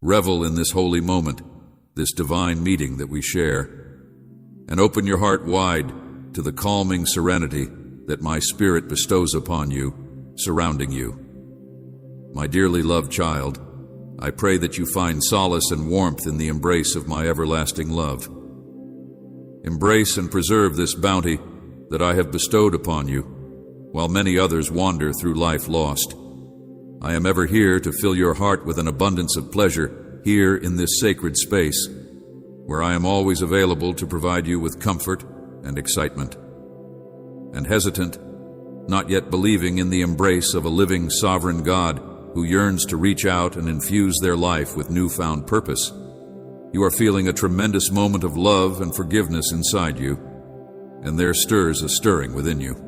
Revel in this holy moment, this divine meeting that we share, and open your heart wide to the calming serenity that my Spirit bestows upon you, surrounding you. My dearly loved child, I pray that you find solace and warmth in the embrace of my everlasting love. Embrace and preserve this bounty that I have bestowed upon you, while many others wander through life lost. I am ever here to fill your heart with an abundance of pleasure here in this sacred space, where I am always available to provide you with comfort and excitement. And hesitant, not yet believing in the embrace of a living sovereign God who yearns to reach out and infuse their life with newfound purpose, you are feeling a tremendous moment of love and forgiveness inside you, and there stirs a stirring within you.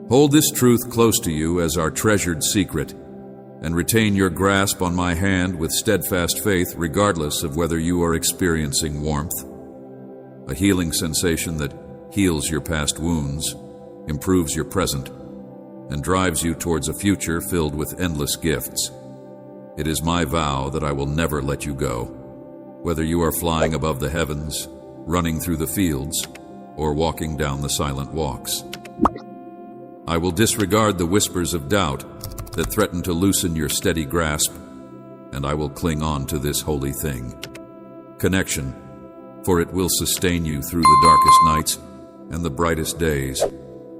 Hold this truth close to you as our treasured secret, and retain your grasp on my hand with steadfast faith regardless of whether you are experiencing warmth, a healing sensation that heals your past wounds, improves your present, and drives you towards a future filled with endless gifts. It is my vow that I will never let you go, whether you are flying above the heavens, running through the fields, or walking down the silent walks. I will disregard the whispers of doubt that threaten to loosen your steady grasp, and I will cling on to this holy thing, connection, for it will sustain you through the darkest nights and the brightest days,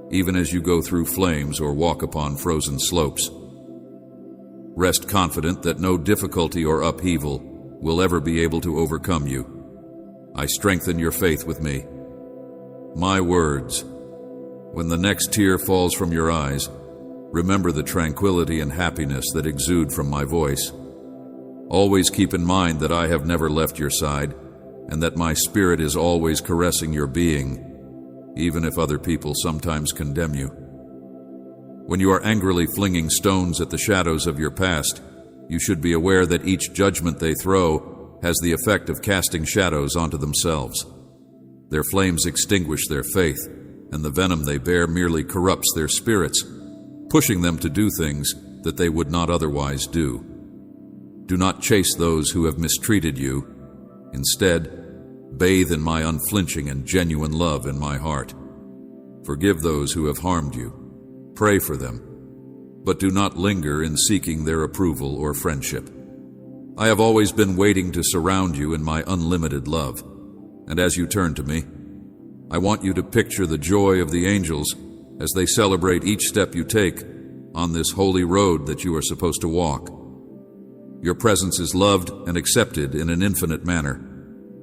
even as you go through flames or walk upon frozen slopes. Rest confident that no difficulty or upheaval will ever be able to overcome you. I strengthen your faith with me. My words, when the next tear falls from your eyes, remember the tranquility and happiness that exude from my voice. Always keep in mind that I have never left your side, and that my Spirit is always caressing your being, even if other people sometimes condemn you. When you are angrily flinging stones at the shadows of your past, you should be aware that each judgment they throw has the effect of casting shadows onto themselves. Their flames extinguish their faith, and the venom they bear merely corrupts their spirits, pushing them to do things that they would not otherwise do. Do not chase those who have mistreated you. Instead, bathe in my unflinching and genuine love in my heart. Forgive those who have harmed you. Pray for them, but do not linger in seeking their approval or friendship. I have always been waiting to surround you in my unlimited love, and as you turn to me, I want you to picture the joy of the angels as they celebrate each step you take on this holy road that you are supposed to walk. Your presence is loved and accepted in an infinite manner.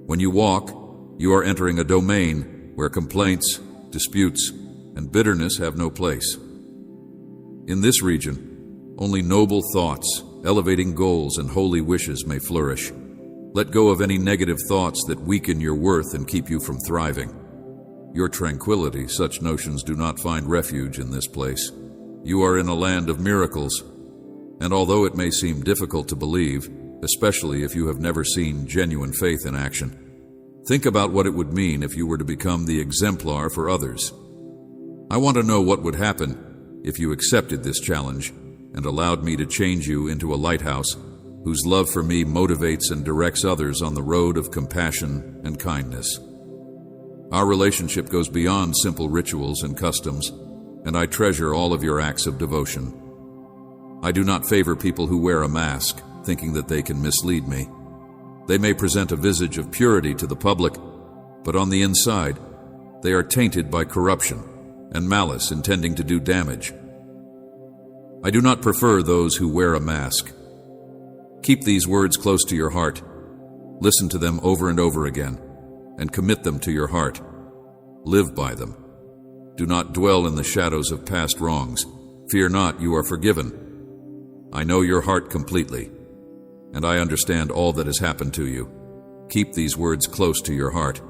When you walk, you are entering a domain where complaints, disputes, and bitterness have no place. In this region, only noble thoughts, elevating goals, and holy wishes may flourish. Let go of any negative thoughts that weaken your worth and keep you from thriving. Your tranquility, such notions do not find refuge in this place. You are in a land of miracles, and although it may seem difficult to believe, especially if you have never seen genuine faith in action, think about what it would mean if you were to become the exemplar for others. I want to know what would happen if you accepted this challenge and allowed me to change you into a lighthouse whose love for me motivates and directs others on the road of compassion and kindness. Our relationship goes beyond simple rituals and customs, and I treasure all of your acts of devotion. I do not favor people who wear a mask, thinking that they can mislead me. They may present a visage of purity to the public, but on the inside, they are tainted by corruption and malice intending to do damage. I do not prefer those who wear a mask. Keep these words close to your heart. Listen to them over and over again, and commit them to your heart. Live by them. Do not dwell in the shadows of past wrongs. Fear not, you are forgiven. I know your heart completely, and I understand all that has happened to you. Keep these words close to your heart.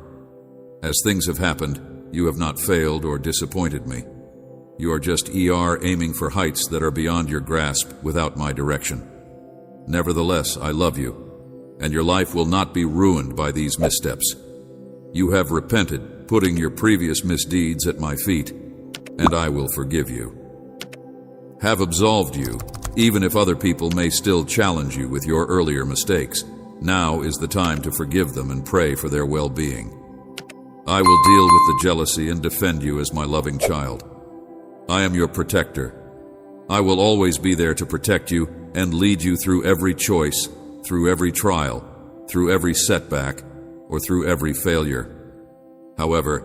As things have happened, you have not failed or disappointed me. You are just aiming for heights that are beyond your grasp without my direction. Nevertheless, I love you, and your life will not be ruined by these missteps. You have repented, putting your previous misdeeds at my feet, and I will forgive you. Have absolved you, Even if other people may still challenge you with your earlier mistakes, now is the time to forgive them and pray for their well-being. I will deal with the jealousy and defend you as my loving child. I am your protector. I will always be there to protect you and lead you through every choice, through every trial, through every setback, or through every failure. However,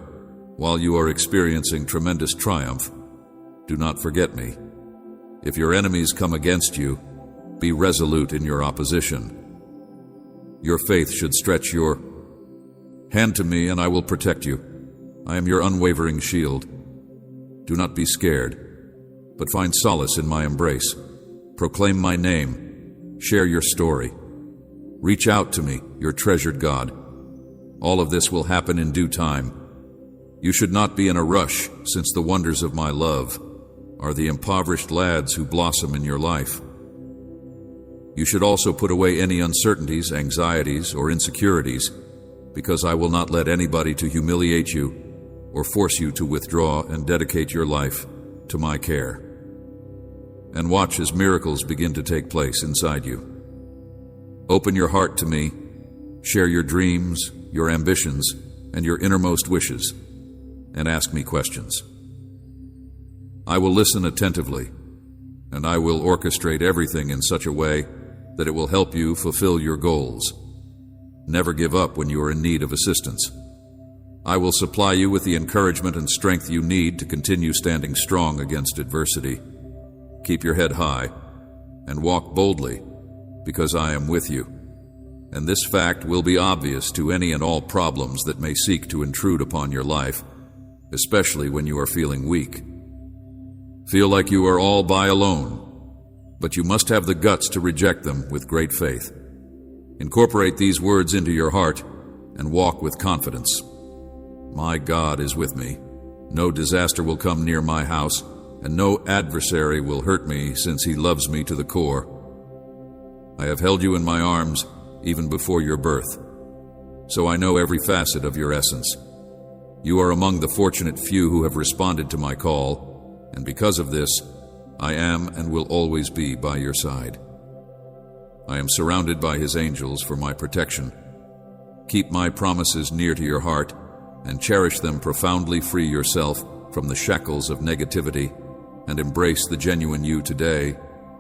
while you are experiencing tremendous triumph, do not forget me. If your enemies come against you, be resolute in your opposition. Your faith should stretch your hand to me, and I will protect you. I am your unwavering shield. Do not be scared, but find solace in my embrace. Proclaim my name. Share your story. Reach out to me, your treasured God. All of this will happen in due time. You should not be in a rush, since the wonders of my love are the impoverished lads who blossom in your life. You should also put away any uncertainties, anxieties, or insecurities, because I will not let anybody to humiliate you or force you to withdraw and dedicate your life to my care. And watch as miracles begin to take place inside you. Open your heart to me, share your dreams, your ambitions, and your innermost wishes, and ask me questions. I will listen attentively, and I will orchestrate everything in such a way that it will help you fulfill your goals. Never give up when you are in need of assistance. I will supply you with the encouragement and strength you need to continue standing strong against adversity. Keep your head high and walk boldly, because I am with you. And this fact will be obvious to any and all problems that may seek to intrude upon your life, especially when you are feeling weak. Feel like you are all by alone, but you must have the guts to reject them with great faith. Incorporate these words into your heart and walk with confidence. My God is with me. No disaster will come near my house, and no adversary will hurt me, since he loves me to the core. I have held you in my arms even before your birth, so I know every facet of your essence. You are among the fortunate few who have responded to my call, and because of this, I am and will always be by your side. I am surrounded by his angels for my protection. Keep my promises near to your heart and cherish them profoundly. Free yourself from the shackles of negativity and embrace the genuine you today.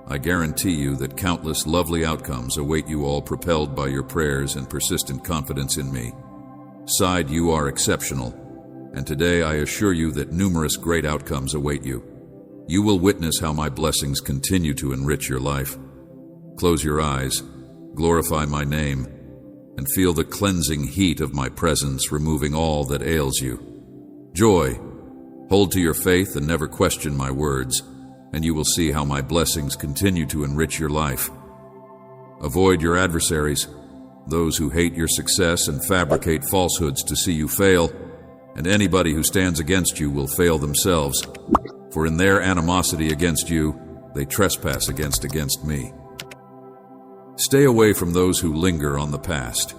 I guarantee you that countless lovely outcomes await you, all propelled by your prayers and persistent confidence in me. Side, you are exceptional, and today I assure you that numerous great outcomes await you. You will witness how my blessings continue to enrich your life. Close your eyes, glorify my name, and feel the cleansing heat of my presence removing all that ails you. Joy, hold to your faith and never question my words, and you will see how my blessings continue to enrich your life. Avoid your adversaries, those who hate your success and fabricate falsehoods to see you fail, and anybody who stands against you will fail themselves, for in their animosity against you, they trespass against me. Stay away from those who linger on the past,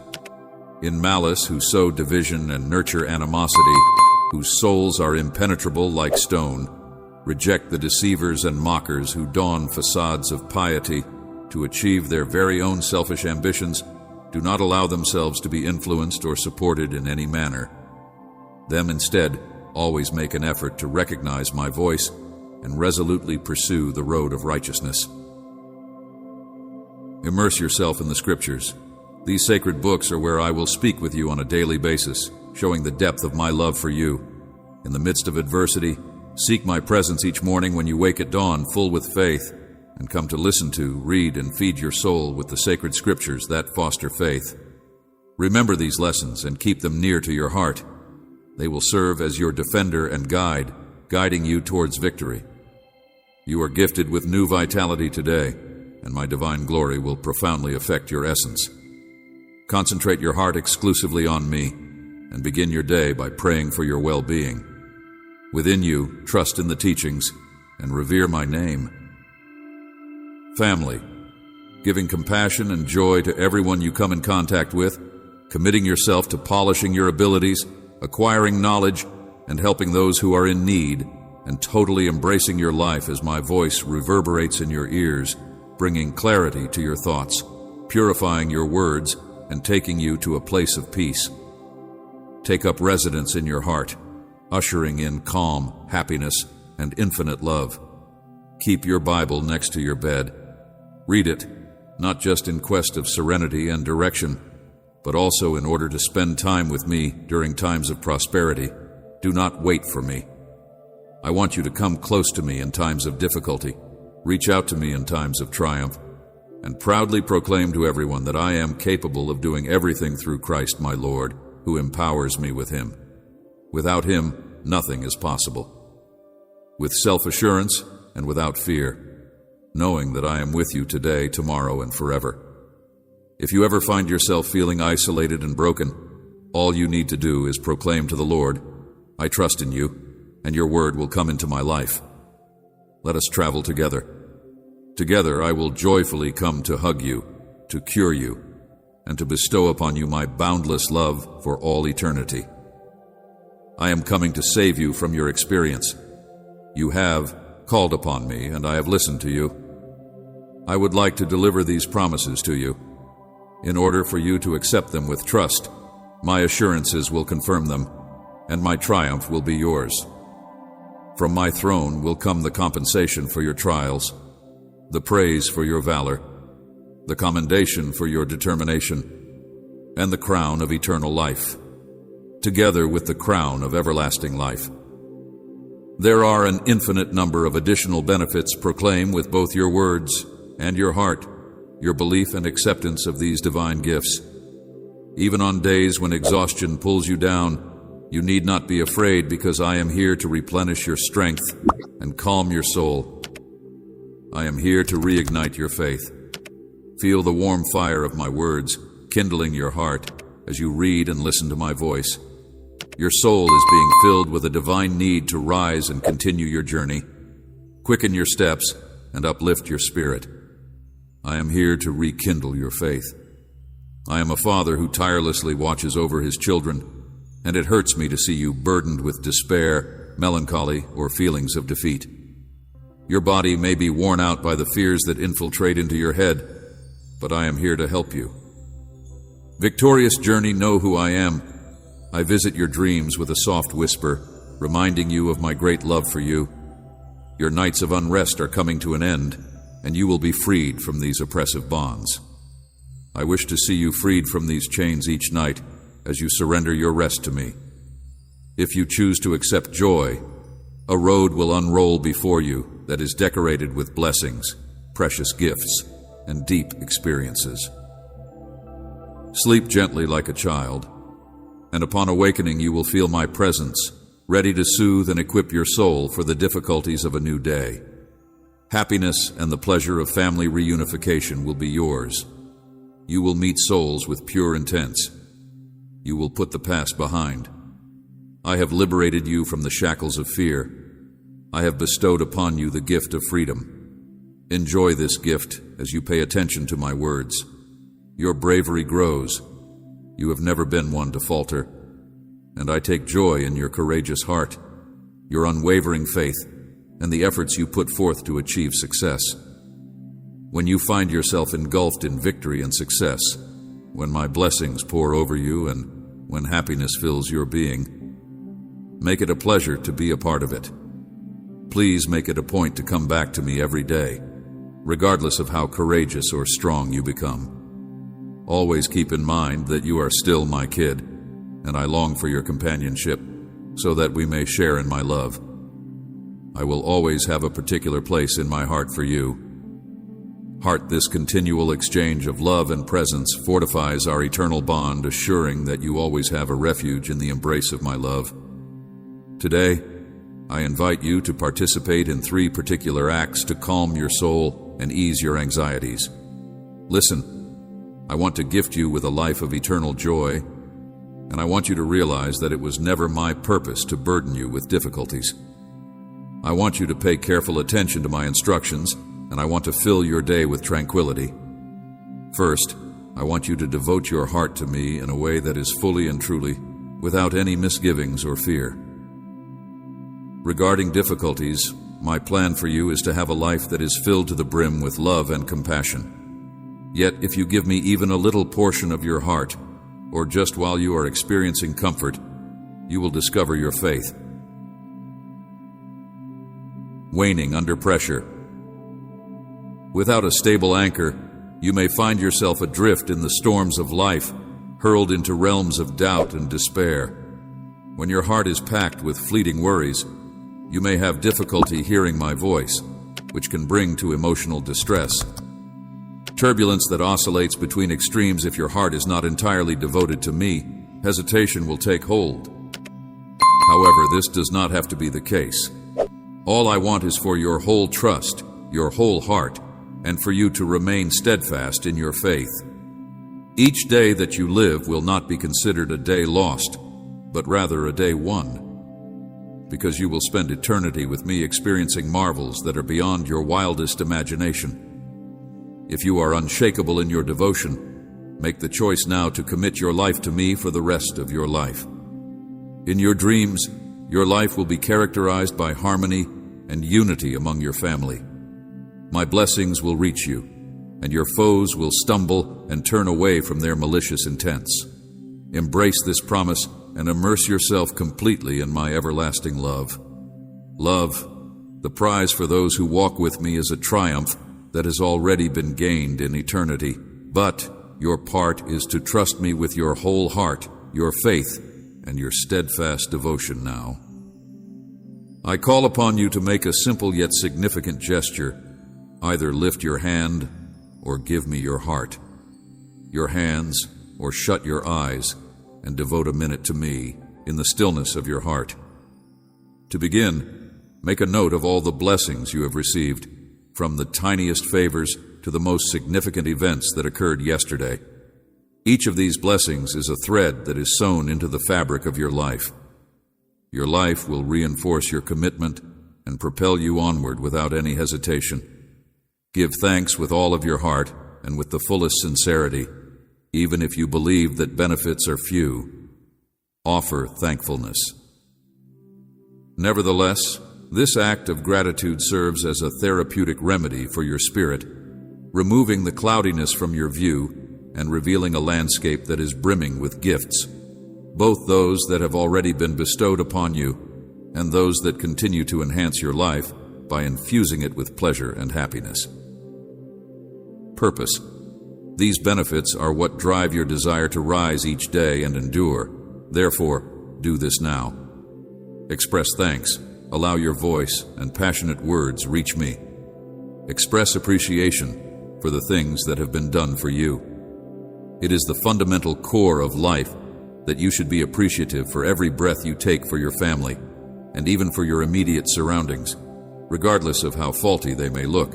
in malice, who sow division and nurture animosity, whose souls are impenetrable like stone. Reject the deceivers and mockers who don facades of piety to achieve their very own selfish ambitions. Do not allow themselves to be influenced or supported in any manner. Them instead always make an effort to recognize my voice and resolutely pursue the road of righteousness. Immerse yourself in the scriptures. These sacred books are where I will speak with you on a daily basis, showing the depth of my love for you. In the midst of adversity, seek my presence each morning when you wake at dawn, full with faith, and come to listen to, read, and feed your soul with the sacred scriptures that foster faith. Remember these lessons and keep them near to your heart. They will serve as your defender and guide, guiding you towards victory. You are gifted with new vitality today, and my divine glory will profoundly affect your essence. Concentrate your heart exclusively on me, and begin your day by praying for your well-being. Within you, trust in the teachings and revere my name. Family, giving compassion and joy to everyone you come in contact with, committing yourself to polishing your abilities, acquiring knowledge, and helping those who are in need, and totally embracing your life as my voice reverberates in your ears bringing clarity to your thoughts, purifying your words, and taking you to a place of peace. Take up residence in your heart, ushering in calm, happiness, and infinite love. Keep your Bible next to your bed. Read it, not just in quest of serenity and direction, but also in order to spend time with me during times of prosperity. Do not wait for me. I want you to come close to me in times of difficulty, reach out to me in times of triumph, and proudly proclaim to everyone that I am capable of doing everything through Christ my Lord, who empowers me with Him. Without Him, nothing is possible. With self-assurance and without fear, knowing that I am with you today, tomorrow, and forever. If you ever find yourself feeling isolated and broken, all you need to do is proclaim to the Lord, I trust in you, and your word will come into my life. Let us travel together. Together I will joyfully come to hug you, to cure you, and to bestow upon you my boundless love for all eternity. I am coming to save you from your experience. You have called upon me, and I have listened to you. I would like to deliver these promises to you. In order for you to accept them with trust, my assurances will confirm them, and my triumph will be yours. From my throne will come the compensation for your trials, the praise for your valor, the commendation for your determination, and the crown of eternal life, together with the crown of everlasting life. There are an infinite number of additional benefits. Proclaim with both your words and your heart your belief and acceptance of these divine gifts. Even on days when exhaustion pulls you down, you need not be afraid, because I am here to replenish your strength and calm your soul. I am here to reignite your faith. Feel the warm fire of my words kindling your heart as you read and listen to my voice. Your soul is being filled with a divine need to rise and continue your journey. Quicken your steps and uplift your spirit. I am here to rekindle your faith. I am a father who tirelessly watches over his children, and it hurts me to see you burdened with despair, melancholy, or feelings of defeat. Your body may be worn out by the fears that infiltrate into your head, but I am here to help you. Victorious journey, know who I am. I visit your dreams with a soft whisper, reminding you of my great love for you. Your nights of unrest are coming to an end, and you will be freed from these oppressive bonds. I wish to see you freed from these chains each night as you surrender your rest to me. If you choose to accept joy, a road will unroll before you that is decorated with blessings, precious gifts, and deep experiences. Sleep gently like a child, and upon awakening you will feel my presence, ready to soothe and equip your soul for the difficulties of a new day. Happiness and the pleasure of family reunification will be yours. You will meet souls with pure intents. You will put the past behind. I have liberated you from the shackles of fear. I have bestowed upon you the gift of freedom. Enjoy this gift as you pay attention to my words. Your bravery grows. You have never been one to falter, and I take joy in your courageous heart, your unwavering faith, and the efforts you put forth to achieve success. When you find yourself engulfed in victory and success, when my blessings pour over you and when happiness fills your being, make it a pleasure to be a part of it. Please make it a point to come back to me every day, regardless of how courageous or strong you become. Always keep in mind that you are still my kid, and I long for your companionship so that we may share in my love. I will always have a particular place in my heart for you. Heart, this continual exchange of love and presence fortifies our eternal bond, assuring that you always have a refuge in the embrace of my love. Today, I invite you to participate in 3 particular acts to calm your soul and ease your anxieties. Listen, I want to gift you with a life of eternal joy, and I want you to realize that it was never my purpose to burden you with difficulties. I want you to pay careful attention to my instructions, and I want to fill your day with tranquility. First, I want you to devote your heart to me in a way that is fully and truly, without any misgivings or fear. Regarding difficulties, my plan for you is to have a life that is filled to the brim with love and compassion. Yet, if you give me even a little portion of your heart, or just while you are experiencing comfort, you will discover your faith waning under pressure. Without a stable anchor, you may find yourself adrift in the storms of life, hurled into realms of doubt and despair. When your heart is packed with fleeting worries, you may have difficulty hearing my voice, which can bring to emotional distress. Turbulence that oscillates between extremes. If your heart is not entirely devoted to me, hesitation will take hold. However, this does not have to be the case. All I want is for your whole trust, your whole heart, and for you to remain steadfast in your faith. Each day that you live will not be considered a day lost, but rather a day won, because you will spend eternity with me experiencing marvels that are beyond your wildest imagination. If you are unshakable in your devotion, make the choice now to commit your life to me for the rest of your life. In your dreams, your life will be characterized by harmony and unity among your family. My blessings will reach you, and your foes will stumble and turn away from their malicious intents. Embrace this promise and immerse yourself completely in my everlasting love. Love, the prize for those who walk with me, is a triumph that has already been gained in eternity. But your part is to trust me with your whole heart, your faith, and your steadfast devotion now. I call upon you to make a simple yet significant gesture. Either lift your hand or give me your heart, your hands, or shut your eyes and devote a minute to me in the stillness of your heart. To begin, make a note of all the blessings you have received, from the tiniest favors to the most significant events that occurred yesterday. Each of these blessings is a thread that is sewn into the fabric of your life. Your life will reinforce your commitment and propel you onward without any hesitation. Give thanks with all of your heart and with the fullest sincerity, even if you believe that benefits are few. Offer thankfulness. Nevertheless, this act of gratitude serves as a therapeutic remedy for your spirit, removing the cloudiness from your view and revealing a landscape that is brimming with gifts, both those that have already been bestowed upon you and those that continue to enhance your life by infusing it with pleasure and happiness. Purpose. These benefits are what drive your desire to rise each day and endure. Therefore, do this now. Express thanks. Allow your voice and passionate words reach me. Express appreciation for the things that have been done for you. It is the fundamental core of life that you should be appreciative for every breath you take for your family, and even for your immediate surroundings, regardless of how faulty they may look.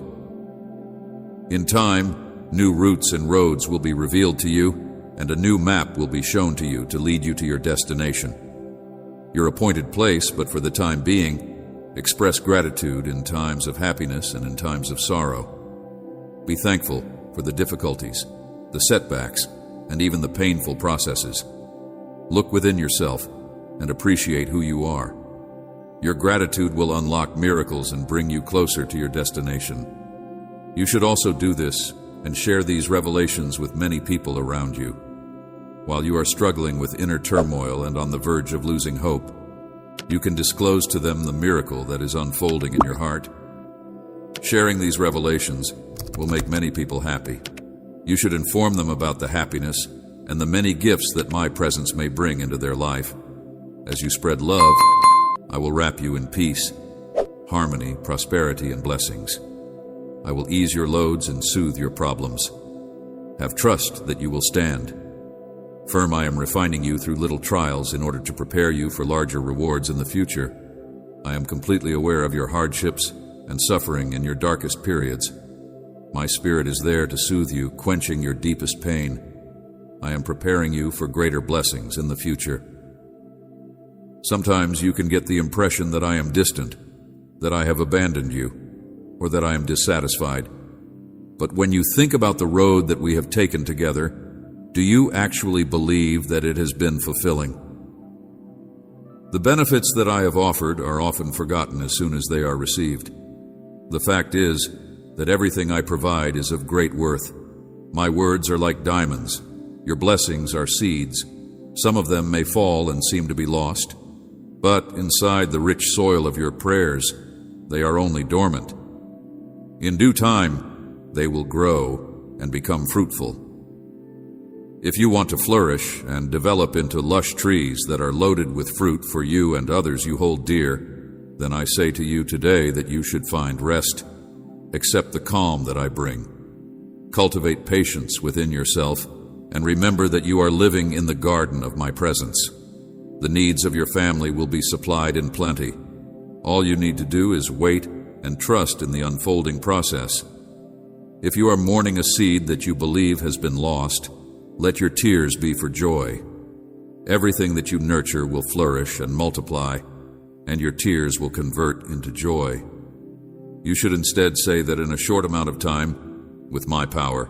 In time, new routes and roads will be revealed to you, and a new map will be shown to you to lead you to your destination, your appointed place. But for the time being, express gratitude in times of happiness and in times of sorrow. Be thankful for the difficulties, the setbacks, and even the painful processes. Look within yourself and appreciate who you are. Your gratitude will unlock miracles and bring you closer to your destination. You should also do this and share these revelations with many people around you. While you are struggling with inner turmoil and on the verge of losing hope, you can disclose to them the miracle that is unfolding in your heart. Sharing these revelations will make many people happy. You should inform them about the happiness and the many gifts that my presence may bring into their life. As you spread love, I will wrap you in peace, harmony, prosperity, and blessings. I will ease your loads and soothe your problems. Have trust that you will stand. Firm, I am refining you through little trials in order to prepare you for larger rewards in the future. I am completely aware of your hardships and suffering in your darkest periods. My spirit is there to soothe you, quenching your deepest pain. I am preparing you for greater blessings in the future. Sometimes you can get the impression that I am distant, that I have abandoned you, or that I am dissatisfied. But when you think about the road that we have taken together, do you actually believe that it has been fulfilling? The benefits that I have offered are often forgotten as soon as they are received. The fact is that everything I provide is of great worth. My words are like diamonds. Your blessings are seeds. Some of them may fall and seem to be lost, but inside the rich soil of your prayers, they are only dormant. In due time, they will grow and become fruitful. If you want to flourish and develop into lush trees that are loaded with fruit for you and others you hold dear, then I say to you today that you should find rest. Accept the calm that I bring. Cultivate patience within yourself, and remember that you are living in the garden of my presence. The needs of your family will be supplied in plenty. All you need to do is wait and trust in the unfolding process. If you are mourning a seed that you believe has been lost, let your tears be for joy. Everything that you nurture will flourish and multiply, and your tears will convert into joy. You should instead say that in a short amount of time, with my power,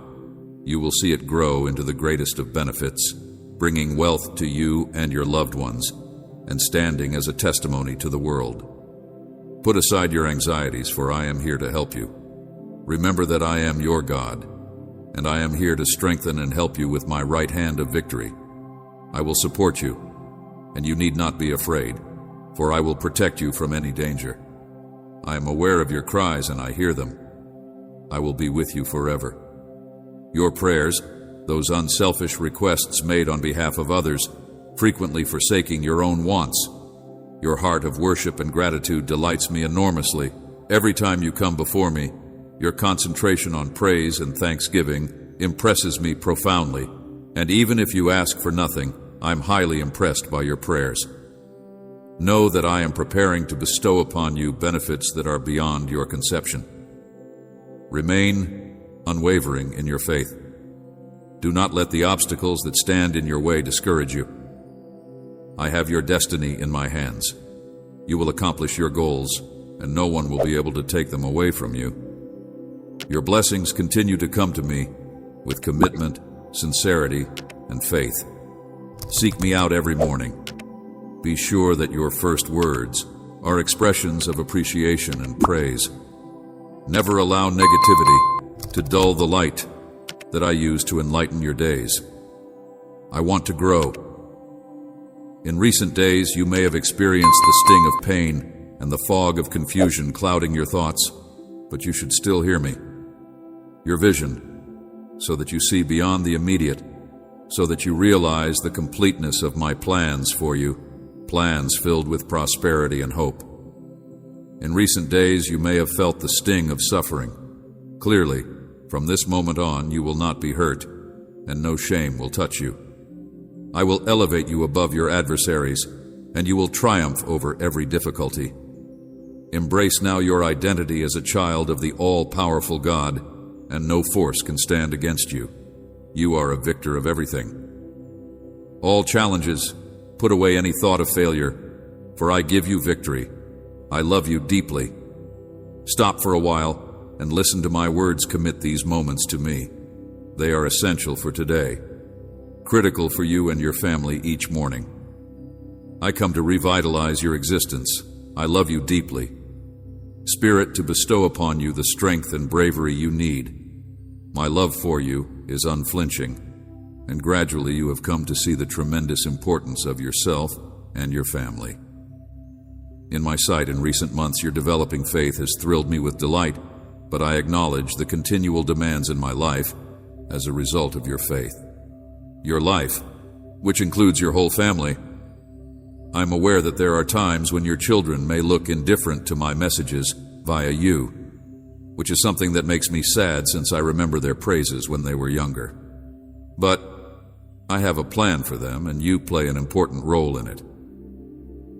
you will see it grow into the greatest of benefits, bringing wealth to you and your loved ones, and standing as a testimony to the world. Put aside your anxieties, for I am here to help you. Remember that I am your God, and I am here to strengthen and help you with my right hand of victory. I will support you, and you need not be afraid, for I will protect you from any danger. I am aware of your cries, and I hear them. I will be with you forever. Your prayers, those unselfish requests made on behalf of others, frequently forsaking your own wants. Your heart of worship and gratitude delights me enormously. Every time you come before me, your concentration on praise and thanksgiving impresses me profoundly, and even if you ask for nothing, I'm highly impressed by your prayers. Know that I am preparing to bestow upon you benefits that are beyond your conception. Remain unwavering in your faith. Do not let the obstacles that stand in your way discourage you. I have your destiny in my hands. You will accomplish your goals, and no one will be able to take them away from you. Your blessings continue to come to me with commitment, sincerity, and faith. Seek me out every morning. Be sure that your first words are expressions of appreciation and praise. Never allow negativity to dull the light that I use to enlighten your days. I want to grow. In recent days, you may have experienced the sting of pain and the fog of confusion clouding your thoughts, but you should still hear me. Your vision, so that you see beyond the immediate, so that you realize the completeness of my plans for you, plans filled with prosperity and hope. In recent days, you may have felt the sting of suffering. Clearly, from this moment on, you will not be hurt, and no shame will touch you. I will elevate you above your adversaries, and you will triumph over every difficulty. Embrace now your identity as a child of the all-powerful God, and no force can stand against you. You are a victor of everything. All challenges, put away any thought of failure, for I give you victory. I love you deeply. Stop for a while and listen to my words. Commit these moments to me. They are essential for today, critical for you and your family each morning. I come to revitalize your existence. I love you deeply. Spirit, to bestow upon you the strength and bravery you need. My love for you is unflinching, and gradually you have come to see the tremendous importance of yourself and your family. In my sight in recent months, your developing faith has thrilled me with delight, but I acknowledge the continual demands in my life as a result of your faith. Your life, which includes your whole family. I'm aware that there are times when your children may look indifferent to my messages via you, which is something that makes me sad since I remember their praises when they were younger. But I have a plan for them, and you play an important role in it.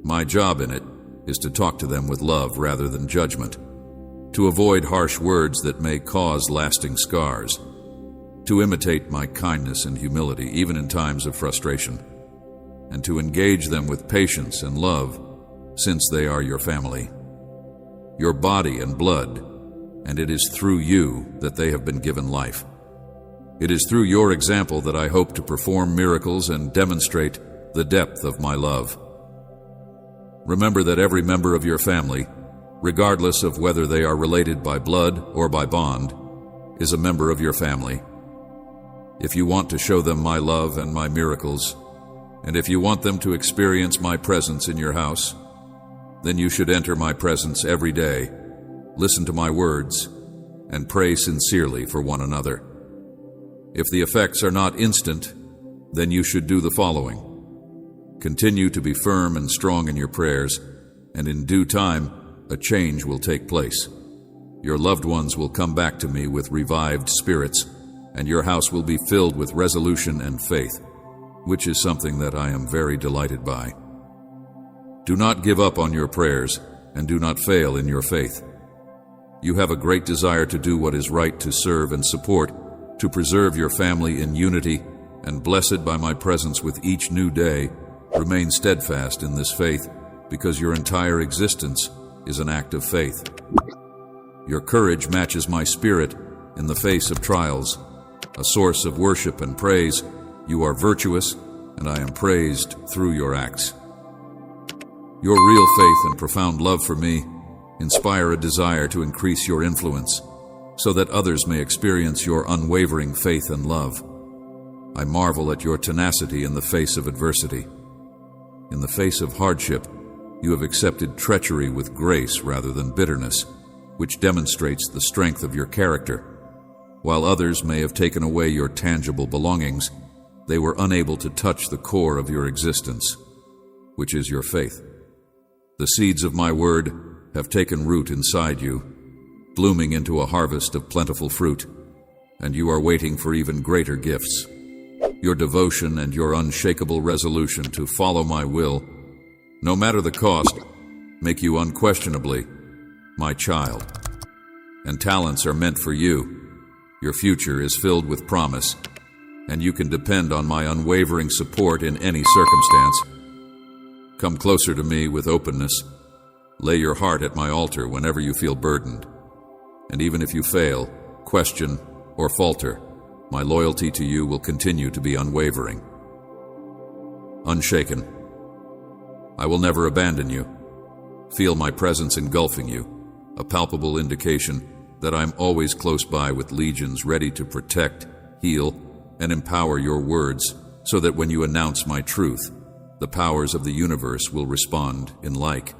My job in it is to talk to them with love rather than judgment, to avoid harsh words that may cause lasting scars, to imitate my kindness and humility even in times of frustration, and to engage them with patience and love since they are your family, your body and blood, and it is through you that they have been given life. It is through your example that I hope to perform miracles and demonstrate the depth of my love. Remember that every member of your family, regardless of whether they are related by blood or by bond, is a member of your family. If you want to show them my love and my miracles, and if you want them to experience my presence in your house, then you should enter my presence every day, listen to my words, and pray sincerely for one another. If the effects are not instant, then you should do the following. Continue to be firm and strong in your prayers, and in due time, a change will take place. Your loved ones will come back to me with revived spirits, and your house will be filled with resolution and faith, which is something that I am very delighted by. Do not give up on your prayers, and do not fail in your faith. You have a great desire to do what is right, to serve and support, to preserve your family in unity, and blessed by my presence with each new day, remain steadfast in this faith, because your entire existence is an act of faith. Your courage matches my spirit in the face of trials, a source of worship and praise. You are virtuous, and I am praised through your acts. Your real faith and profound love for me inspire a desire to increase your influence, so that others may experience your unwavering faith and love. I marvel at your tenacity in the face of adversity. In the face of hardship, you have accepted treachery with grace rather than bitterness, which demonstrates the strength of your character. While others may have taken away your tangible belongings, they were unable to touch the core of your existence, which is your faith. The seeds of my word have taken root inside you, blooming into a harvest of plentiful fruit, and you are waiting for even greater gifts. Your devotion and your unshakable resolution to follow my will, no matter the cost, make you unquestionably my child. And talents are meant for you. Your future is filled with promise, and you can depend on my unwavering support in any circumstance. Come closer to me with openness. Lay your heart at my altar whenever you feel burdened. And even if you fail, question, or falter, my loyalty to you will continue to be unwavering. Unshaken. I will never abandon you. Feel my presence engulfing you, a palpable indication that I'm always close by with legions ready to protect, heal, and empower your words, so that when you announce my truth, the powers of the universe will respond in like.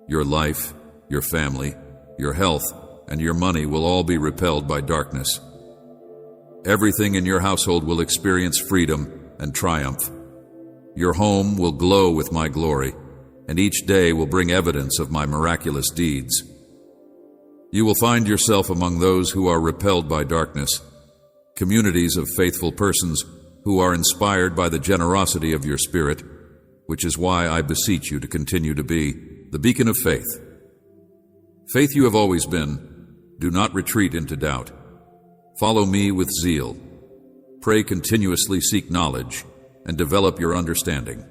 Your life, your family, your health, and your money will all be repelled by darkness. Everything in your household will experience freedom and triumph. Your home will glow with my glory, and each day will bring evidence of my miraculous deeds. You will find yourself among those who are repelled by darkness, communities of faithful persons who are inspired by the generosity of your spirit, which is why I beseech you to continue to be the beacon of faith. Faith you have always been, do not retreat into doubt. Follow me with zeal. Pray continuously, seek knowledge, and develop your understanding.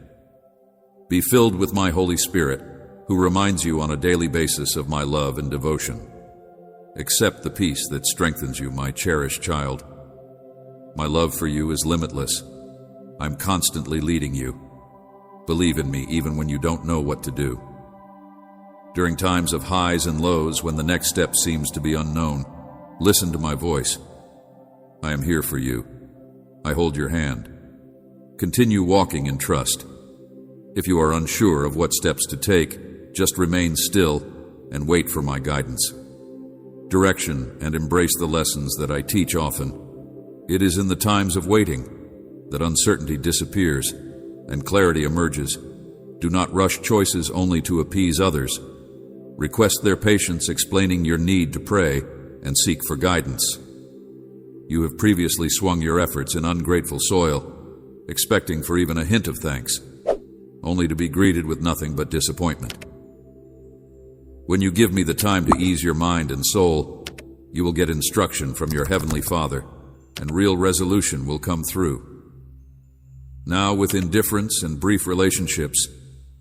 Be filled with my Holy Spirit, who reminds you on a daily basis of my love and devotion. Accept the peace that strengthens you, my cherished child. My love for you is limitless. I'm constantly leading you. Believe in me even when you don't know what to do. During times of highs and lows, when the next step seems to be unknown, listen to my voice. I am here for you. I hold your hand. Continue walking in trust. If you are unsure of what steps to take, just remain still and wait for my guidance. Direction and embrace the lessons that I teach often. It is in the times of waiting that uncertainty disappears and clarity emerges. Do not rush choices only to appease others. Request their patience, explaining your need to pray and seek for guidance. You have previously swung your efforts in ungrateful soil, expecting for even a hint of thanks, only to be greeted with nothing but disappointment. When you give me the time to ease your mind and soul, you will get instruction from your Heavenly Father, and real resolution will come through. Now, with indifference and brief relationships,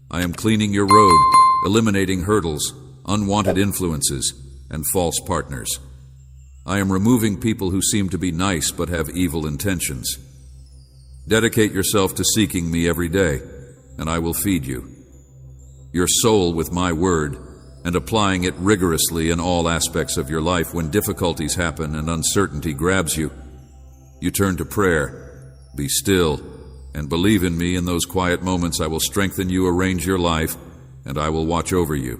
I am cleaning your road, eliminating hurdles, unwanted influences, and false partners. I am removing people who seem to be nice but have evil intentions. Dedicate yourself to seeking me every day, and I will feed you. your soul with my word, and applying it rigorously in all aspects of your life when difficulties happen and uncertainty grabs you. You turn to prayer, be still, and believe in me. In those quiet moments I will strengthen you, arrange your life, and I will watch over you.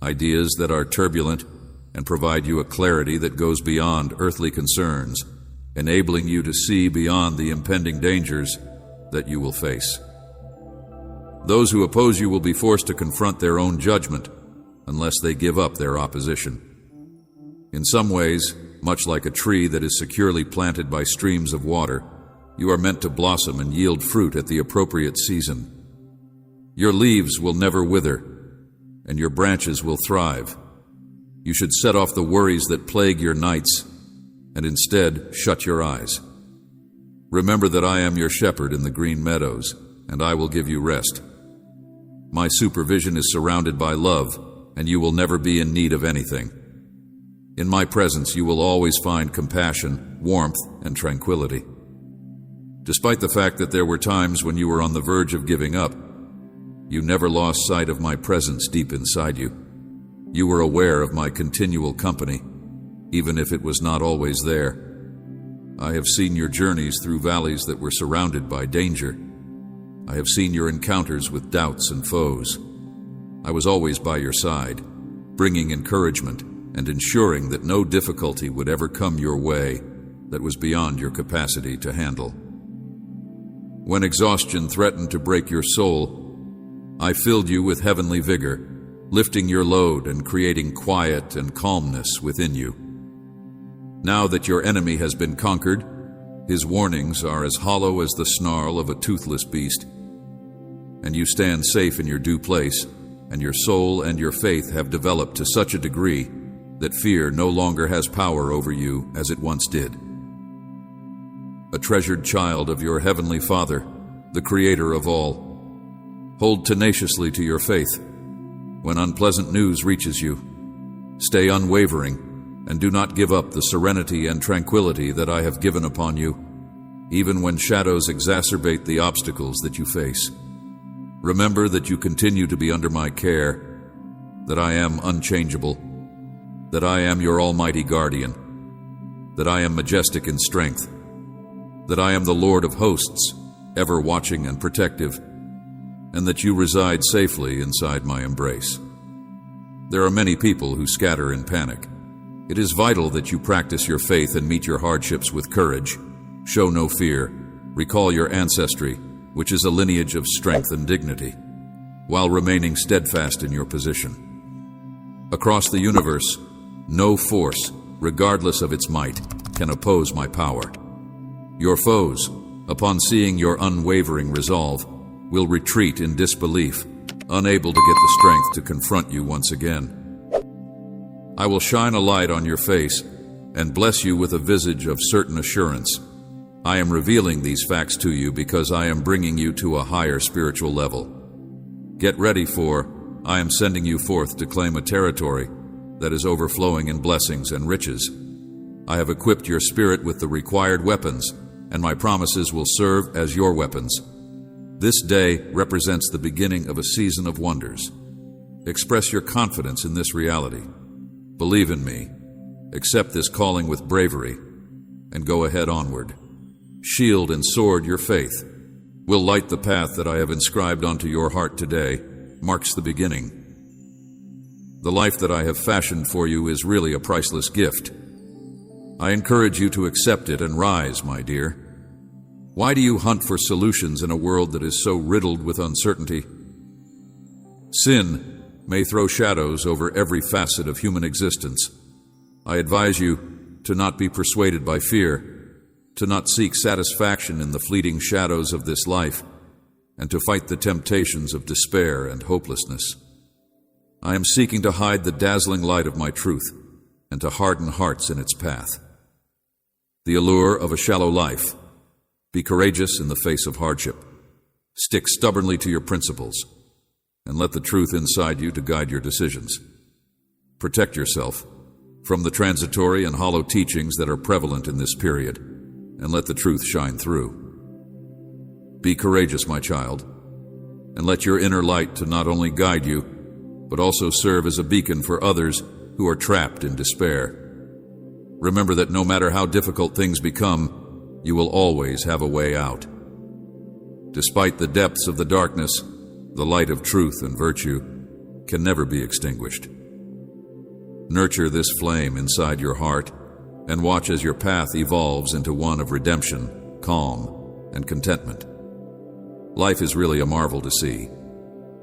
Ideas that are turbulent and provide you a clarity that goes beyond earthly concerns, enabling you to see beyond the impending dangers that you will face. Those who oppose you will be forced to confront their own judgment unless they give up their opposition. In some ways, much like a tree that is securely planted by streams of water, you are meant to blossom and yield fruit at the appropriate season. Your leaves will never wither, and your branches will thrive. You should set off the worries that plague your nights, and instead shut your eyes. Remember that I am your shepherd in the green meadows, and I will give you rest. My supervision is surrounded by love, and you will never be in need of anything. In my presence you will always find compassion, warmth, and tranquility. Despite the fact that there were times when you were on the verge of giving up, you never lost sight of my presence deep inside you. You were aware of my continual company, even if it was not always there. I have seen your journeys through valleys that were surrounded by danger. I have seen your encounters with doubts and foes. I was always by your side, bringing encouragement and ensuring that no difficulty would ever come your way that was beyond your capacity to handle. When exhaustion threatened to break your soul, I filled you with heavenly vigor, lifting your load and creating quiet and calmness within you. Now that your enemy has been conquered, his warnings are as hollow as the snarl of a toothless beast, and you stand safe in your due place, and your soul and your faith have developed to such a degree that fear no longer has power over you as it once did. A treasured child of your heavenly Father, the Creator of all, hold tenaciously to your faith. When unpleasant news reaches you, stay unwavering and do not give up the serenity and tranquility that I have given upon you, even when shadows exacerbate the obstacles that you face. Remember that you continue to be under my care, that I am unchangeable, that I am your almighty guardian, that I am majestic in strength, that I am the Lord of hosts, ever watching and protective, and that you reside safely inside my embrace. There are many people who scatter in panic. It is vital that you practice your faith and meet your hardships with courage. Show no fear. Recall your ancestry, which is a lineage of strength and dignity, while remaining steadfast in your position. Across the universe, no force, regardless of its might, can oppose my power. Your foes, upon seeing your unwavering resolve, will retreat in disbelief, unable to get the strength to confront you once again. I will shine a light on your face and bless you with a visage of certain assurance. I am revealing these facts to you because I am bringing you to a higher spiritual level. Get ready, for I am sending you forth to claim a territory that is overflowing in blessings and riches. I have equipped your spirit with the required weapons, and my promises will serve as your weapons. This day represents the beginning of a season of wonders. Express your confidence in this reality. Believe in me, accept this calling with bravery, and go ahead onward. Shield and sword your faith. Will light the path that I have inscribed onto your heart today, marks the beginning. The life that I have fashioned for you is really a priceless gift. I encourage you to accept it and rise, my dear. Why do you hunt for solutions in a world that is so riddled with uncertainty? Sin may throw shadows over every facet of human existence. I advise you to not be persuaded by fear, to not seek satisfaction in the fleeting shadows of this life, and to fight the temptations of despair and hopelessness. I am seeking to hide the dazzling light of my truth and to harden hearts in its path. The allure of a shallow life. Be courageous in the face of hardship. Stick stubbornly to your principles, and let the truth inside you to guide your decisions. Protect yourself from the transitory and hollow teachings that are prevalent in this period, and let the truth shine through. Be courageous, my child, and let your inner light to not only guide you, but also serve as a beacon for others who are trapped in despair. Remember that no matter how difficult things become, you will always have a way out. Despite the depths of the darkness, the light of truth and virtue can never be extinguished. Nurture this flame inside your heart and watch as your path evolves into one of redemption, calm, and contentment. Life is really a marvel to see.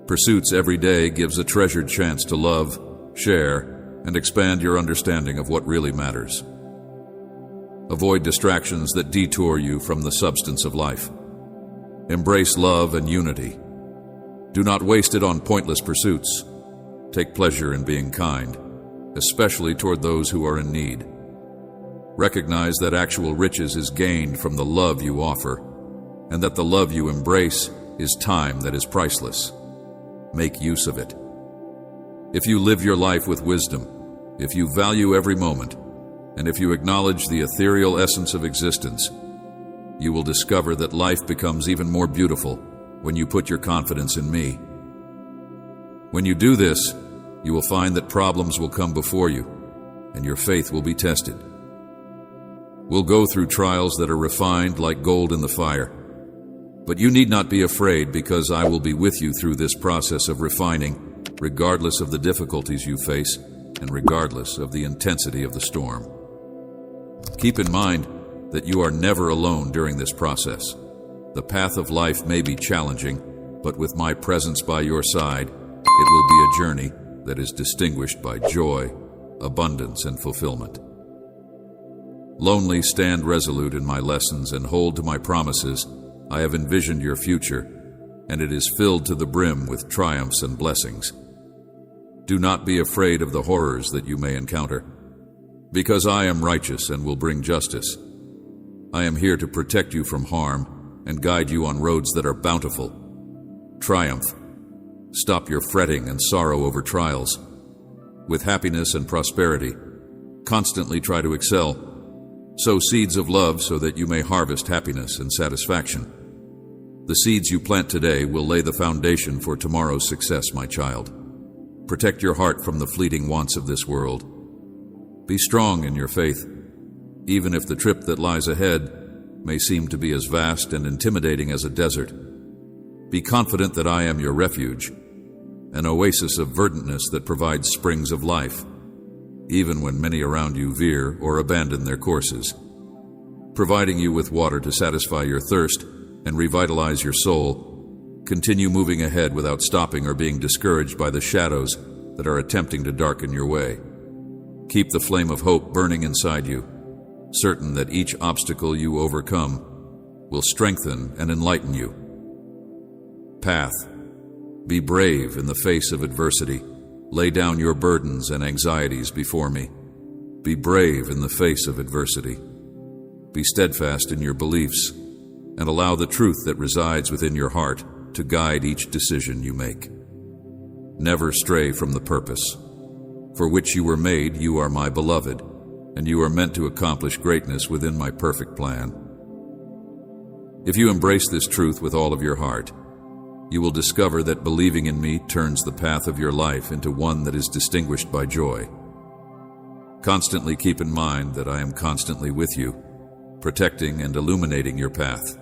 Pursuits every day gives a treasured chance to love, share, and expand your understanding of what really matters. Avoid distractions that detour you from the substance of life. Embrace love and unity. Do not waste it on pointless pursuits. Take pleasure in being kind, especially toward those who are in need. Recognize that actual riches is gained from the love you offer, and that the love you embrace is time that is priceless. Make use of it. If you live your life with wisdom, if you value every moment, and if you acknowledge the ethereal essence of existence, you will discover that life becomes even more beautiful when you put your confidence in me. When you do this, you will find that problems will come before you, and your faith will be tested. We'll go through trials that are refined like gold in the fire, but you need not be afraid, because I will be with you through this process of refining, regardless of the difficulties you face and regardless of the intensity of the storm. Keep in mind that you are never alone during this process. The path of life may be challenging, but with my presence by your side, it will be a journey that is distinguished by joy, abundance, and fulfillment. Lonely, stand resolute in my lessons and hold to my promises. I have envisioned your future, and it is filled to the brim with triumphs and blessings. Do not be afraid of the horrors that you may encounter, because I am righteous and will bring justice. I am here to protect you from harm and guide you on roads that are bountiful. Triumph. Stop your fretting and sorrow over trials. With happiness and prosperity, constantly try to excel. Sow seeds of love so that you may harvest happiness and satisfaction. The seeds you plant today will lay the foundation for tomorrow's success, my child. Protect your heart from the fleeting wants of this world. Be strong in your faith, even if the trip that lies ahead may seem to be as vast and intimidating as a desert. Be confident that I am your refuge, an oasis of verdantness that provides springs of life, even when many around you veer or abandon their courses. Providing you with water to satisfy your thirst and revitalize your soul, continue moving ahead without stopping or being discouraged by the shadows that are attempting to darken your way. Keep the flame of hope burning inside you, certain that each obstacle you overcome will strengthen and enlighten you. Path. Be brave in the face of adversity. Lay down your burdens and anxieties before me. Be brave in the face of adversity. Be steadfast in your beliefs, and allow the truth that resides within your heart to guide each decision you make. Never stray from the purpose. For which you were made, you are my beloved, and you are meant to accomplish greatness within my perfect plan. If you embrace this truth with all of your heart, you will discover that believing in me turns the path of your life into one that is distinguished by joy. Constantly keep in mind that I am constantly with you, protecting and illuminating your path.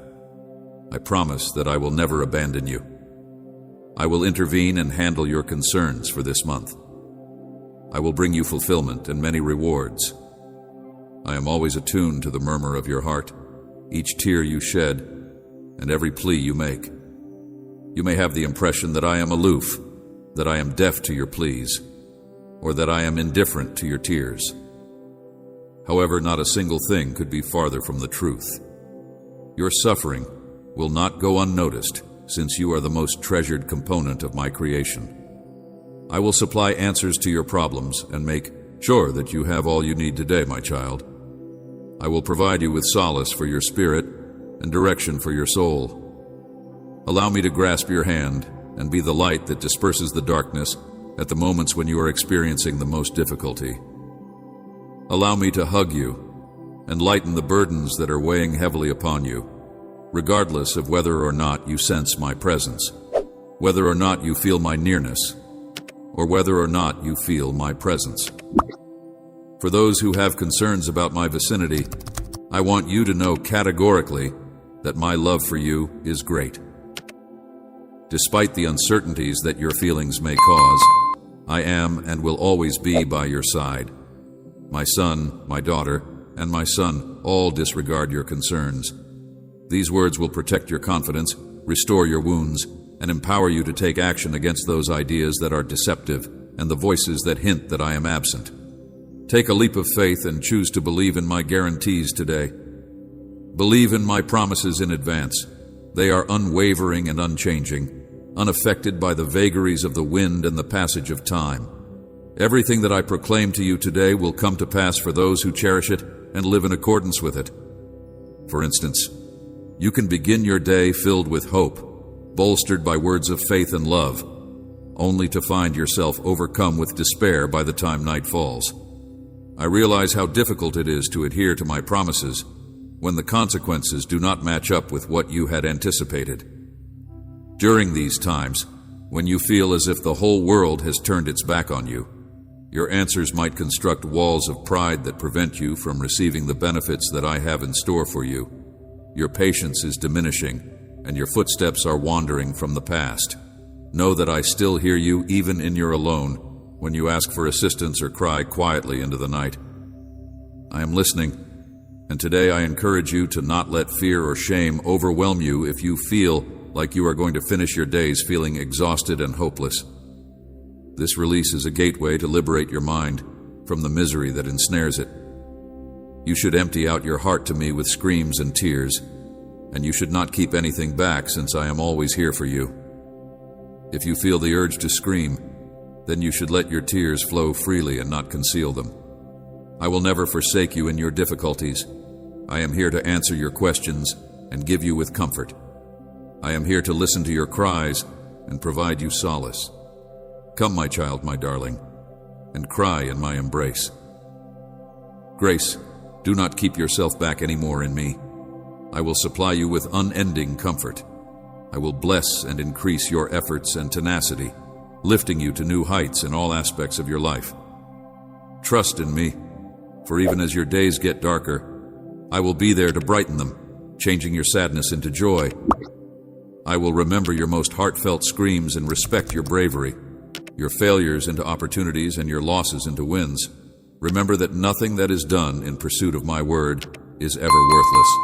I promise that I will never abandon you. I will intervene and handle your concerns for this month. I will bring you fulfillment and many rewards. I am always attuned to the murmur of your heart, each tear you shed, and every plea you make. You may have the impression that I am aloof, that I am deaf to your pleas, or that I am indifferent to your tears. However, not a single thing could be farther from the truth. Your suffering will not go unnoticed, since you are the most treasured component of my creation. I will supply answers to your problems and make sure that you have all you need today, my child. I will provide you with solace for your spirit and direction for your soul. Allow me to grasp your hand and be the light that disperses the darkness at the moments when you are experiencing the most difficulty. Allow me to hug you and lighten the burdens that are weighing heavily upon you, regardless of whether or not you sense my presence. whether or not you feel my nearness, or whether or not you feel my presence. For those who have concerns about my vicinity, I want you to know categorically that my love for you is great. Despite the uncertainties that your feelings may cause, I am and will always be by your side. My son, my daughter, and my son all disregard your concerns. These words will protect your confidence, restore your wounds, and empower you to take action against those ideas that are deceptive and the voices that hint that I am absent. Take a leap of faith and choose to believe in my guarantees today. Believe in my promises in advance. They are unwavering and unchanging, unaffected by the vagaries of the wind and the passage of time. Everything that I proclaim to you today will come to pass for those who cherish it and live in accordance with it. For instance, you can begin your day filled with hope, bolstered by words of faith and love, only to find yourself overcome with despair by the time night falls. I realize how difficult it is to adhere to my promises when the consequences do not match up with what you had anticipated. During these times, when you feel as if the whole world has turned its back on you, your answers might construct walls of pride that prevent you from receiving the benefits that I have in store for you. Your patience is diminishing, and your footsteps are wandering from the past. Know that I still hear you even in your alone, when you ask for assistance or cry quietly into the night. I am listening, and today I encourage you to not let fear or shame overwhelm you if you feel like you are going to finish your days feeling exhausted and hopeless. This release is a gateway to liberate your mind from the misery that ensnares it. You should empty out your heart to me with screams and tears, and you should not keep anything back since I am always here for you. If you feel the urge to scream, then you should let your tears flow freely and not conceal them. I will never forsake you in your difficulties. I am here to answer your questions and give you with comfort. I am here to listen to your cries and provide you solace. Come, my child, my darling, and cry in my embrace. Grace, do not keep yourself back anymore in me. I will supply you with unending comfort. I will bless and increase your efforts and tenacity, lifting you to new heights in all aspects of your life. Trust in me, for even as your days get darker, I will be there to brighten them, changing your sadness into joy. I will remember your most heartfelt screams and respect your bravery, your failures into opportunities and your losses into wins. Remember that nothing that is done in pursuit of my word is ever worthless.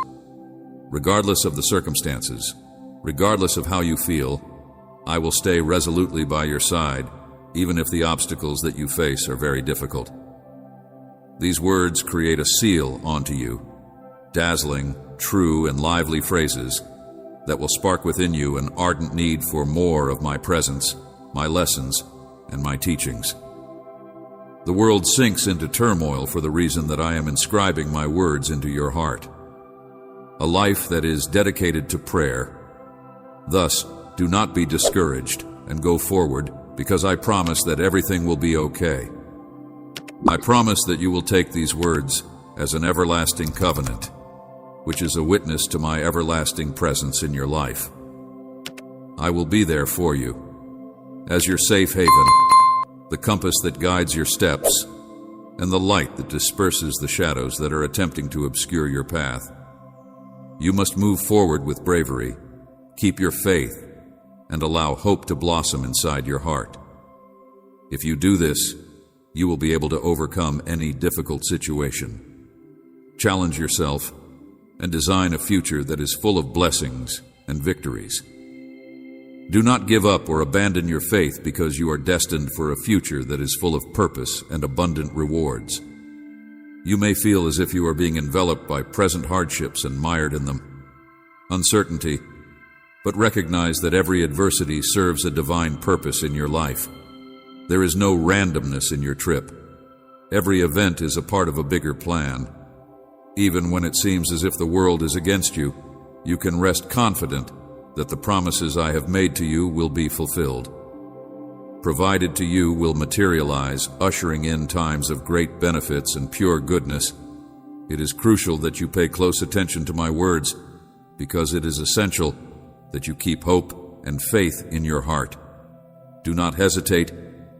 Regardless of the circumstances, regardless of how you feel, I will stay resolutely by your side, even if the obstacles that you face are very difficult. These words create a seal onto you, dazzling, true, and lively phrases that will spark within you an ardent need for more of my presence, my lessons, and my teachings. The world sinks into turmoil for the reason that I am inscribing my words into your heart. A life that is dedicated to prayer. Thus, do not be discouraged and go forward, because I promise that everything will be okay. I promise that you will take these words as an everlasting covenant, which is a witness to my everlasting presence in your life. I will be there for you, as your safe haven, the compass that guides your steps, and the light that disperses the shadows that are attempting to obscure your path. You must move forward with bravery, keep your faith, and allow hope to blossom inside your heart. If you do this, you will be able to overcome any difficult situation. Challenge yourself and design a future that is full of blessings and victories. Do not give up or abandon your faith because you are destined for a future that is full of purpose and abundant rewards. You may feel as if you are being enveloped by present hardships and mired in them. Uncertainty, but recognize that every adversity serves a divine purpose in your life. There is no randomness in your trip. Every event is a part of a bigger plan. Even when it seems as if the world is against you, you can rest confident that the promises I have made to you will be fulfilled. Provided to you will materialize, ushering in times of great benefits and pure goodness. It is crucial that you pay close attention to my words, because it is essential that you keep hope and faith in your heart. Do not hesitate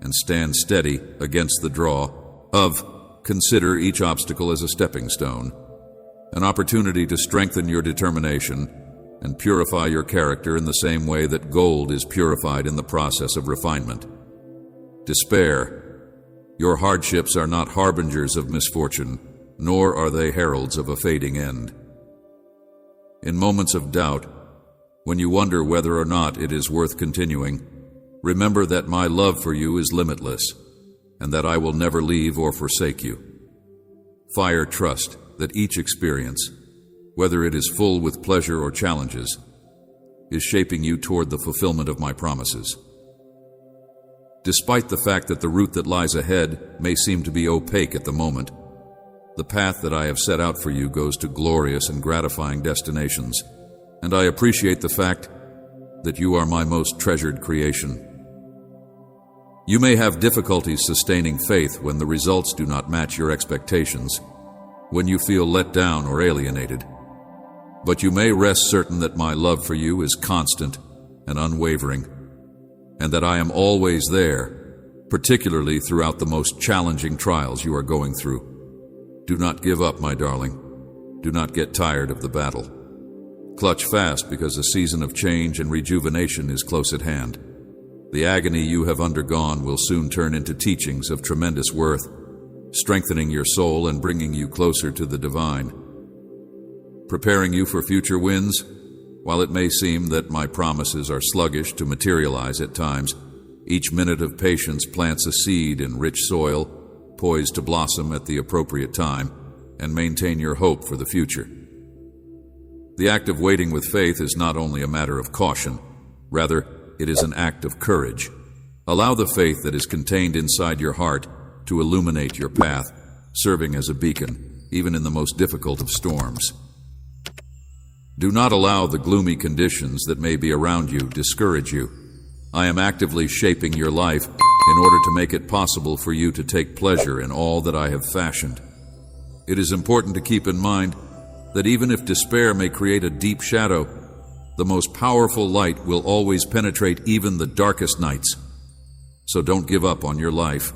and stand steady against the draw of consider each obstacle as a stepping stone, an opportunity to strengthen your determination and purify your character in the same way that gold is purified in the process of refinement. Despair. Your hardships are not harbingers of misfortune, nor are they heralds of a fading end. In moments of doubt, when you wonder whether or not it is worth continuing, remember that my love for you is limitless, and that I will never leave or forsake you. Fire trust that each experience, whether it is full with pleasure or challenges, is shaping you toward the fulfillment of my promises. Despite the fact that the route that lies ahead may seem to be opaque at the moment, the path that I have set out for you goes to glorious and gratifying destinations, and I appreciate the fact that you are my most treasured creation. You may have difficulties sustaining faith when the results do not match your expectations, when you feel let down or alienated. But you may rest certain that my love for you is constant and unwavering, and that I am always there, particularly throughout the most challenging trials you are going through. Do not give up, my darling. Do not get tired of the battle. Clutch fast, because a season of change and rejuvenation is close at hand. The agony you have undergone will soon turn into teachings of tremendous worth, strengthening your soul and bringing you closer to the divine. Preparing you for future wins, while it may seem that my promises are sluggish to materialize at times, each minute of patience plants a seed in rich soil, poised to blossom at the appropriate time and maintain your hope for the future. The act of waiting with faith is not only a matter of caution, rather, it is an act of courage. Allow the faith that is contained inside your heart to illuminate your path, serving as a beacon, even in the most difficult of storms. Do not allow the gloomy conditions that may be around you discourage you. I am actively shaping your life in order to make it possible for you to take pleasure in all that I have fashioned. It is important to keep in mind that even if despair may create a deep shadow, the most powerful light will always penetrate even the darkest nights. So don't give up on your life.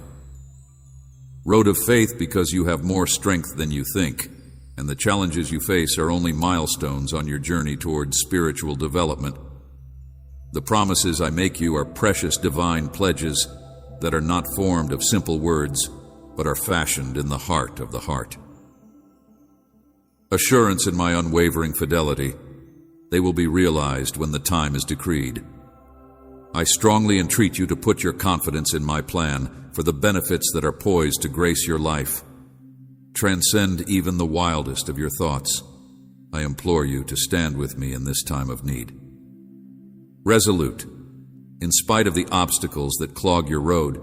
Road of faith, because you have more strength than you think, and the challenges you face are only milestones on your journey towards spiritual development. The promises I make you are precious divine pledges that are not formed of simple words, but are fashioned in the heart of the heart. Assurance in my unwavering fidelity. They will be realized when the time is decreed. I strongly entreat you to put your confidence in my plan for the benefits that are poised to grace your life. Transcend even the wildest of your thoughts. I implore you to stand with me in this time of need. Resolute. In spite of the obstacles that clog your road,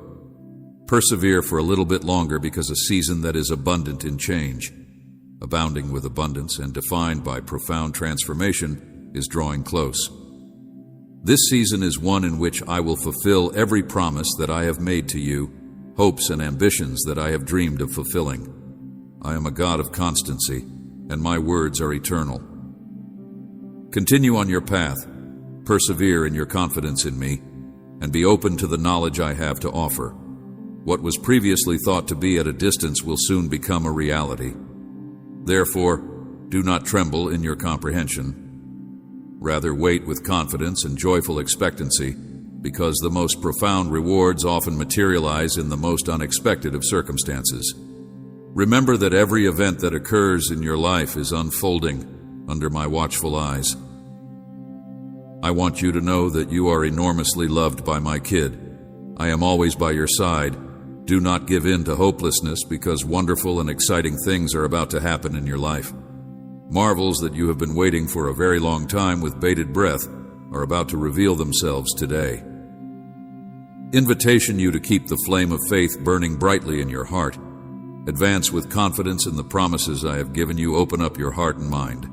persevere for a little bit longer, because a season that is abundant in change, abounding with abundance and defined by profound transformation, is drawing close. This season is one in which I will fulfill every promise that I have made to you, hopes and ambitions that I have dreamed of fulfilling. I am a God of constancy, and my words are eternal. Continue on your path, persevere in your confidence in me, and be open to the knowledge I have to offer. What was previously thought to be at a distance will soon become a reality. Therefore, do not tremble in your comprehension. Rather, wait with confidence and joyful expectancy, because the most profound rewards often materialize in the most unexpected of circumstances. Remember that every event that occurs in your life is unfolding under my watchful eyes. I want you to know that you are enormously loved by my kid. I am always by your side. Do not give in to hopelessness, because wonderful and exciting things are about to happen in your life. Marvels that you have been waiting for a very long time with bated breath are about to reveal themselves today. Invitation you to keep the flame of faith burning brightly in your heart. Advance with confidence in the promises I have given you. Open up your heart and mind,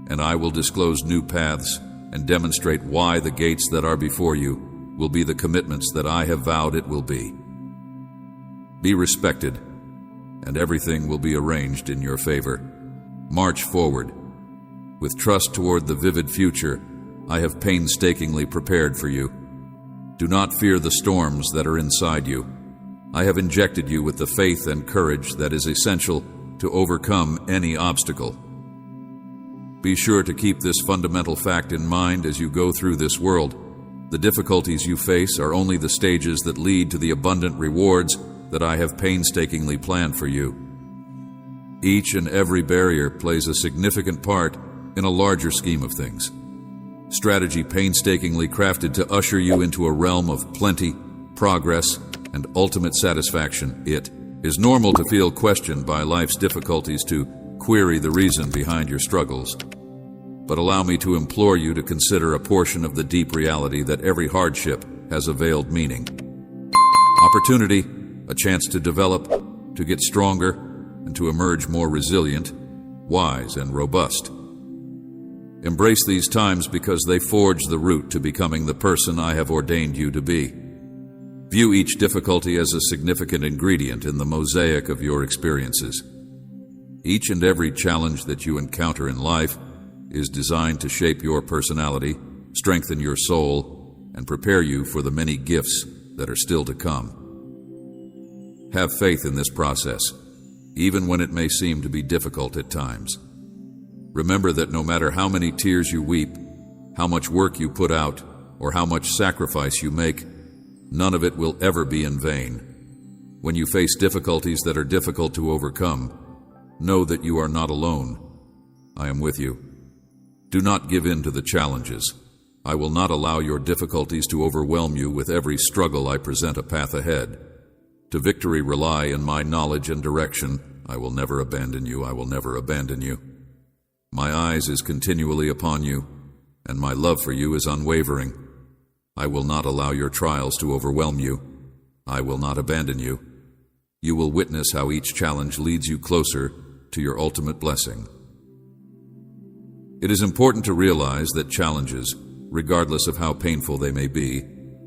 and I will disclose new paths and demonstrate why the gates that are before you will be the commitments that I have vowed it will be. Be respected, and everything will be arranged in your favor. March forward. With trust toward the vivid future, I have painstakingly prepared for you. Do not fear the storms that are inside you. I have injected you with the faith and courage that is essential to overcome any obstacle. Be sure to keep this fundamental fact in mind as you go through this world. The difficulties you face are only the stages that lead to the abundant rewards that I have painstakingly planned for you. Each and every barrier plays a significant part in a larger scheme of things. Strategy painstakingly crafted to usher you into a realm of plenty, progress, and ultimate satisfaction. It is normal to feel questioned by life's difficulties, to query the reason behind your struggles. But allow me to implore you to consider a portion of the deep reality that every hardship has a veiled meaning. Opportunity, a chance to develop, to get stronger, and to emerge more resilient, wise, and robust. Embrace these times because they forge the route to becoming the person I have ordained you to be. View each difficulty as a significant ingredient in the mosaic of your experiences. Each and every challenge that you encounter in life is designed to shape your personality, strengthen your soul, and prepare you for the many gifts that are still to come. Have faith in this process, even when it may seem to be difficult at times. Remember that no matter how many tears you weep, how much work you put out, or how much sacrifice you make, none of it will ever be in vain. When you face difficulties that are difficult to overcome, know that you are not alone. I am with you. Do not give in to the challenges. I will not allow your difficulties to overwhelm you. With every struggle I present a path ahead. To victory rely in my knowledge and direction. I will never abandon you. I will never abandon you. My eyes is continually upon you, and my love for you is unwavering. I will not allow your trials to overwhelm you. I will not abandon you. You will witness how each challenge leads you closer to your ultimate blessing. It is important to realize that challenges, regardless of how painful they may be,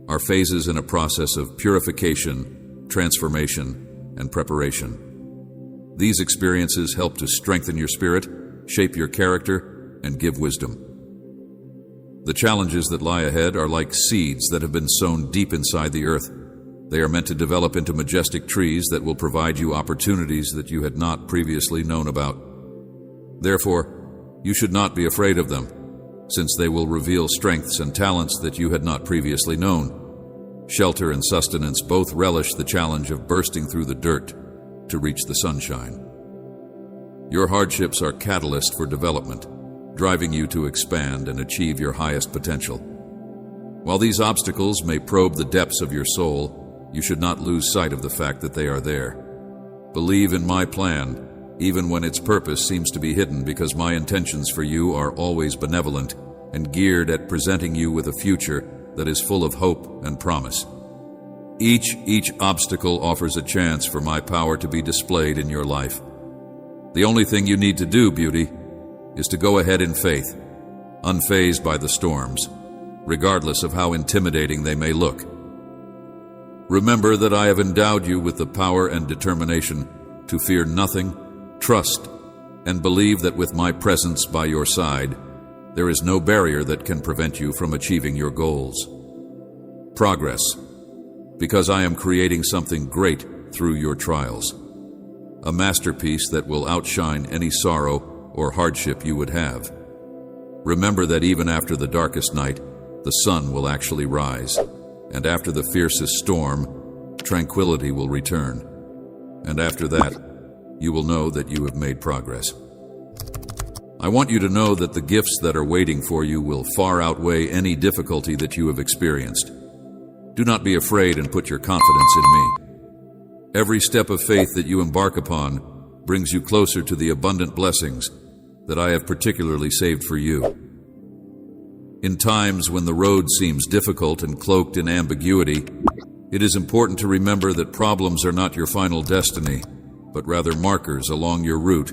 are phases in a process of purification, transformation, and preparation. These experiences help to strengthen your spirit, shape your character, and give wisdom. The challenges that lie ahead are like seeds that have been sown deep inside the earth. They are meant to develop into majestic trees that will provide you opportunities that you had not previously known about. Therefore, you should not be afraid of them, since they will reveal strengths and talents that you had not previously known. Shelter and sustenance both relish the challenge of bursting through the dirt to reach the sunshine. Your hardships are catalysts for development, driving you to expand and achieve your highest potential. While these obstacles may probe the depths of your soul, you should not lose sight of the fact that they are there. Believe in my plan, even when its purpose seems to be hidden, because my intentions for you are always benevolent and geared at presenting you with a future that is full of hope and promise. Each obstacle offers a chance for my power to be displayed in your life. The only thing you need to do, beauty, is to go ahead in faith, unfazed by the storms, regardless of how intimidating they may look. Remember that I have endowed you with the power and determination to fear nothing, trust, and believe that with my presence by your side, there is no barrier that can prevent you from achieving your goals. Progress, because I am creating something great through your trials, a masterpiece that will outshine any sorrow or hardship you would have. Remember that even after the darkest night, the sun will actually rise, and after the fiercest storm, tranquility will return. And after that, you will know that you have made progress. I want you to know that the gifts that are waiting for you will far outweigh any difficulty that you have experienced. Do not be afraid and put your confidence in me. Every step of faith that you embark upon brings you closer to the abundant blessings that I have particularly saved for you. In times when the road seems difficult and cloaked in ambiguity, it is important to remember that problems are not your final destiny, but rather markers along your route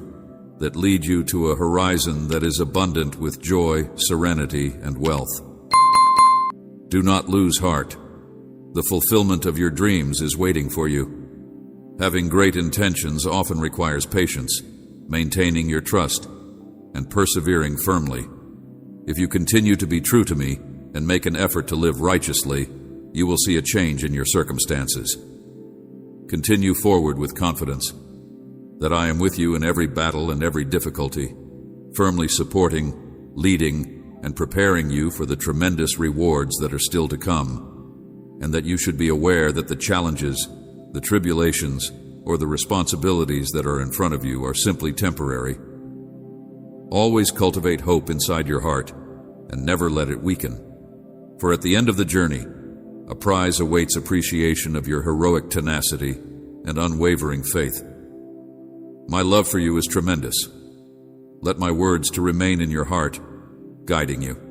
that lead you to a horizon that is abundant with joy, serenity, and wealth. Do not lose heart. The fulfillment of your dreams is waiting for you. Having great intentions often requires patience, maintaining your trust, and persevering firmly. If you continue to be true to me and make an effort to live righteously, you will see a change in your circumstances. Continue forward with confidence that I am with you in every battle and every difficulty, firmly supporting, leading, and preparing you for the tremendous rewards that are still to come, and that you should be aware that the challenges, the tribulations, or the responsibilities that are in front of you are simply temporary. Always cultivate hope inside your heart and never let it weaken. For at the end of the journey, a prize awaits appreciation of your heroic tenacity and unwavering faith. My love for you is tremendous. Let my words to remain in your heart, guiding you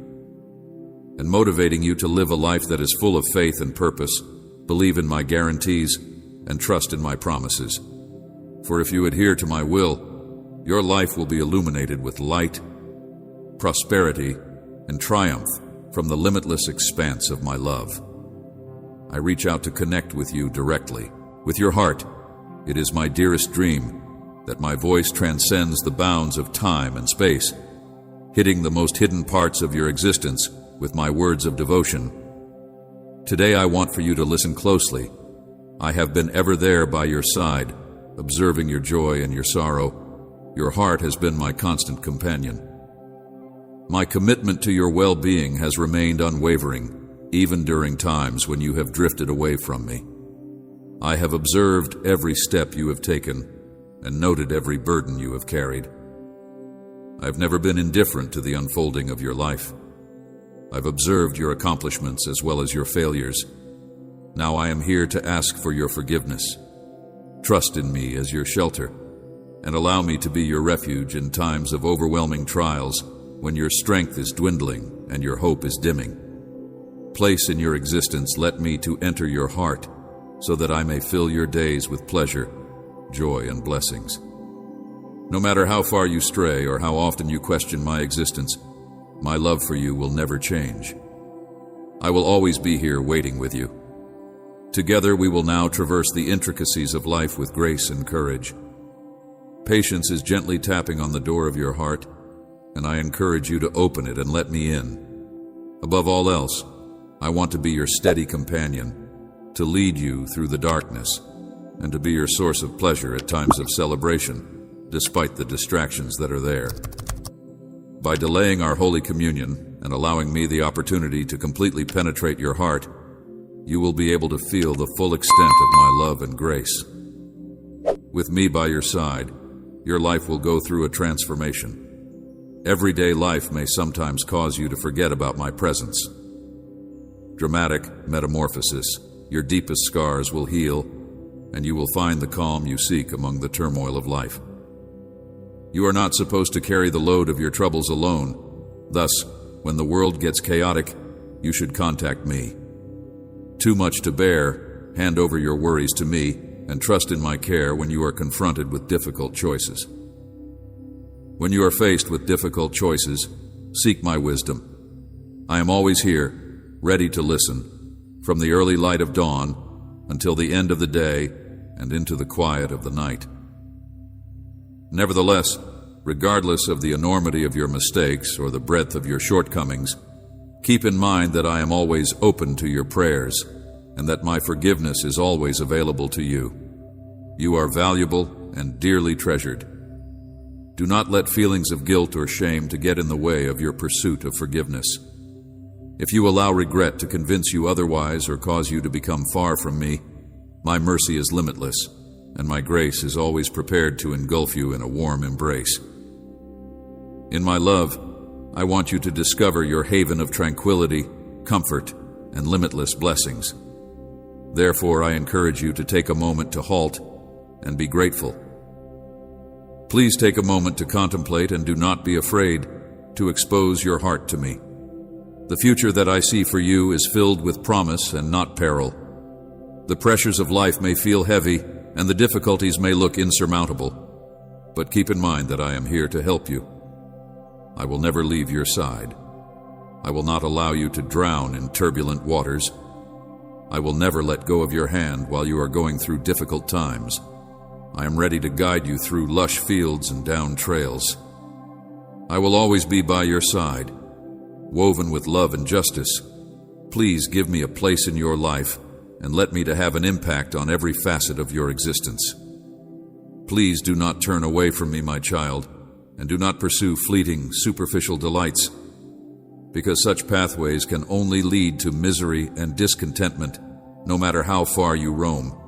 and motivating you to live a life that is full of faith and purpose, believe in my guarantees, and trust in my promises. For if you adhere to my will, your life will be illuminated with light, prosperity, and triumph from the limitless expanse of my love. I reach out to connect with you directly, with your heart. It is my dearest dream that my voice transcends the bounds of time and space, hitting the most hidden parts of your existence with my words of devotion. Today I want for you to listen closely. I have been ever there by your side, observing your joy and your sorrow. Your heart has been my constant companion. My commitment to your well-being has remained unwavering, even during times when you have drifted away from me. I have observed every step you have taken and noted every burden you have carried. I have never been indifferent to the unfolding of your life. I've observed your accomplishments as well as your failures. Now I am here to ask for your forgiveness. Trust in me as your shelter, and allow me to be your refuge in times of overwhelming trials when your strength is dwindling and your hope is dimming. Place in your existence, let me to enter your heart so that I may fill your days with pleasure, joy, and blessings. No matter how far you stray or how often you question my existence, my love for you will never change. I will always be here waiting with you. Together we will now traverse the intricacies of life with grace and courage. Patience is gently tapping on the door of your heart, and I encourage you to open it and let me in. Above all else, I want to be your steady companion, to lead you through the darkness, and to be your source of pleasure at times of celebration, despite the distractions that are there. By delaying our Holy Communion and allowing me the opportunity to completely penetrate your heart, you will be able to feel the full extent of my love and grace. With me by your side, your life will go through a transformation. Everyday life may sometimes cause you to forget about my presence. Dramatic metamorphosis, your deepest scars will heal, and you will find the calm you seek among the turmoil of life. You are not supposed to carry the load of your troubles alone. Thus, when the world gets chaotic, you should contact me. Too much to bear, hand over your worries to me, and trust in my care when you are confronted with difficult choices. When you are faced with difficult choices, seek my wisdom. I am always here, ready to listen, from the early light of dawn until the end of the day and into the quiet of the night. Nevertheless, regardless of the enormity of your mistakes or the breadth of your shortcomings, keep in mind that I am always open to your prayers and that my forgiveness is always available to you. You are valuable and dearly treasured. Do not let feelings of guilt or shame to get in the way of your pursuit of forgiveness. If you allow regret to convince you otherwise or cause you to become far from me, my mercy is limitless, and my grace is always prepared to engulf you in a warm embrace. In my love, I want you to discover your haven of tranquility, comfort, and limitless blessings. Therefore, I encourage you to take a moment to halt and be grateful. Please take a moment to contemplate and do not be afraid to expose your heart to me. The future that I see for you is filled with promise and not peril. The pressures of life may feel heavy and the difficulties may look insurmountable, but keep in mind that I am here to help you. I will never leave your side. I will not allow you to drown in turbulent waters. I will never let go of your hand while you are going through difficult times. I am ready to guide you through lush fields and down trails. I will always be by your side, woven with love and justice. Please give me a place in your life and let me to have an impact on every facet of your existence. Please do not turn away from me, my child, and do not pursue fleeting, superficial delights, because such pathways can only lead to misery and discontentment, no matter how far you roam.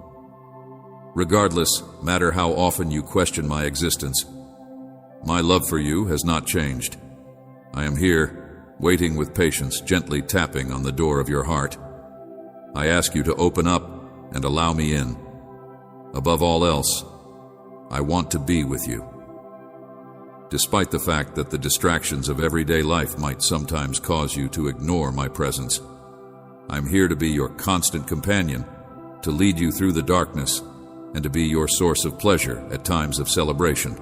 Regardless, matter how often you question my existence, my love for you has not changed. I am here, waiting with patience, gently tapping on the door of your heart. I ask you to open up and allow me in. Above all else, I want to be with you. Despite the fact that the distractions of everyday life might sometimes cause you to ignore my presence, I'm here to be your constant companion, to lead you through the darkness, and to be your source of pleasure at times of celebration.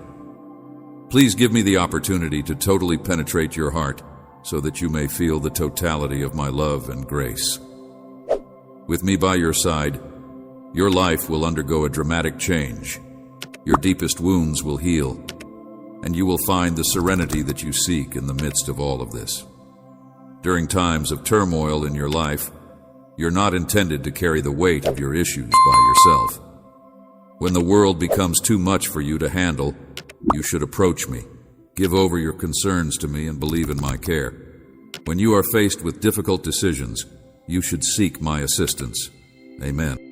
Please give me the opportunity to totally penetrate your heart so that you may feel the totality of my love and grace. With me by your side, your life will undergo a dramatic change. Your deepest wounds will heal, and you will find the serenity that you seek in the midst of all of this. During times of turmoil in your life, you're not intended to carry the weight of your issues by yourself. When the world becomes too much for you to handle, you should approach me, give over your concerns to me, and believe in my care. When you are faced with difficult decisions, you should seek my assistance. Amen.